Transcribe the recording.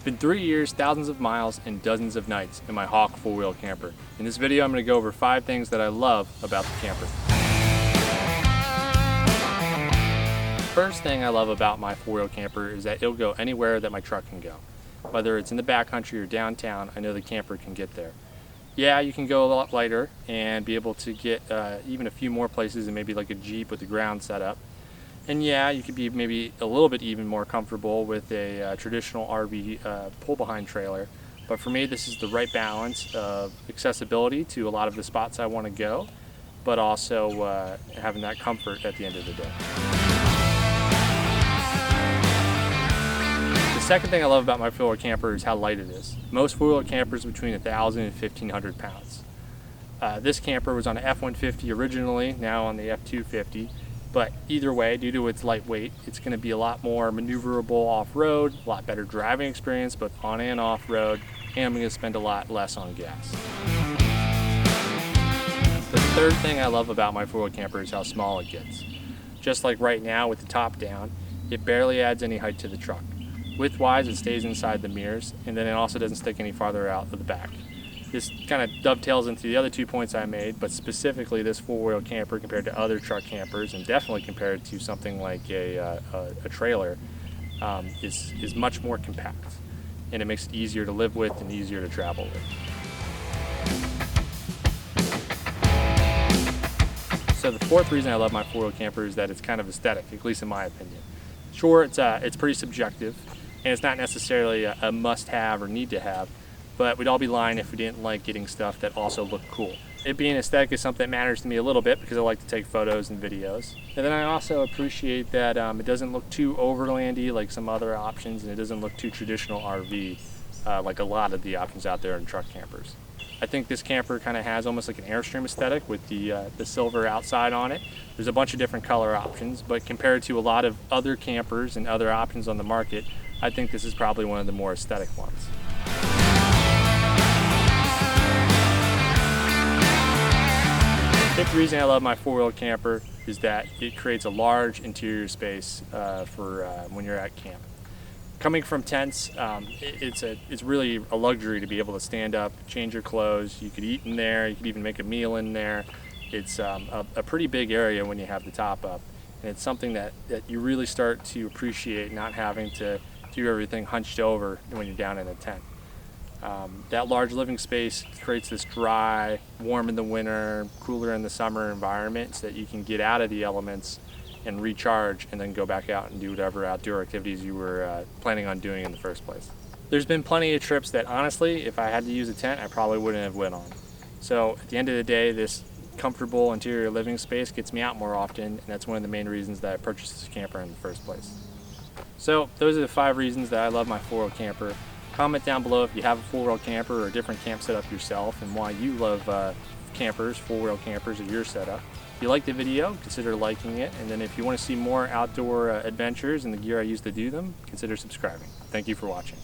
It's been 3 years, thousands of miles, and dozens of nights in my Hawk four-wheel camper. In this video, I'm going to go over 5 things that I love about the camper. First thing I love about my four-wheel camper is that it'll go anywhere that my truck can go. Whether it's in the backcountry or downtown, I know the camper can get there. Yeah, you can go a lot lighter and be able to get even a few more places and maybe like a Jeep with the ground set up. And yeah, you could be maybe a little bit even more comfortable with a traditional RV pull-behind trailer. But for me, this is the right balance of accessibility to a lot of the spots I want to go, but also having that comfort at the end of the day. The second thing I love about my four-wheel camper is how light it is. Most four-wheel campers are between 1,000 and 1,500 pounds. This camper was on an F-150 originally, now on the F-250. But either way, due to its lightweight, it's going to be a lot more maneuverable off-road, a lot better driving experience both on and off-road, and I'm going to spend a lot less on gas. The third thing I love about my four-wheel camper is how small it gets. Just like right now with the top down, it barely adds any height to the truck. Width-wise, it stays inside the mirrors, and then it also doesn't stick any farther out of the back. This kind of dovetails into the other 2 points I made, but specifically this four-wheel camper compared to other truck campers, and definitely compared to something like a trailer, is much more compact, and it makes it easier to live with and easier to travel with. So the fourth reason I love my four-wheel camper is that it's kind of aesthetic, at least in my opinion. Sure, it's pretty subjective, and it's not necessarily a must-have or need-to-have, but we'd all be lying if we didn't like getting stuff that also looked cool. It being aesthetic is something that matters to me a little bit because I like to take photos and videos. And then I also appreciate that it doesn't look too overlandy like some other options, and it doesn't look too traditional RV like a lot of the options out there in truck campers. I think this camper kind of has almost like an Airstream aesthetic with the silver outside on it. There's a bunch of different color options, but compared to a lot of other campers and other options on the market, I think this is probably one of the more aesthetic ones. The fifth reason I love my four-wheel camper is that it creates a large interior space for when you're at camp. Coming from tents, it's really a luxury to be able to stand up, change your clothes. You could eat in there, you could even make a meal in there. It's a pretty big area when you have the top up, and it's something that you really start to appreciate, not having to do everything hunched over when you're down in a tent. That large living space creates this dry, warm in the winter, cooler in the summer environment so that you can get out of the elements and recharge and then go back out and do whatever outdoor activities you were planning on doing in the first place. There's been plenty of trips that honestly, if I had to use a tent, I probably wouldn't have went on. So at the end of the day, this comfortable interior living space gets me out more often, and that's one of the main reasons that I purchased this camper in the first place. So those are the 5 reasons that I love my four-wheel camper. Comment down below if you have a four-wheel camper or a different camp setup yourself and why you love campers, four-wheel campers at your setup. If you liked the video, consider liking it, and then if you want to see more outdoor adventures and the gear I use to do them, consider subscribing. Thank you for watching.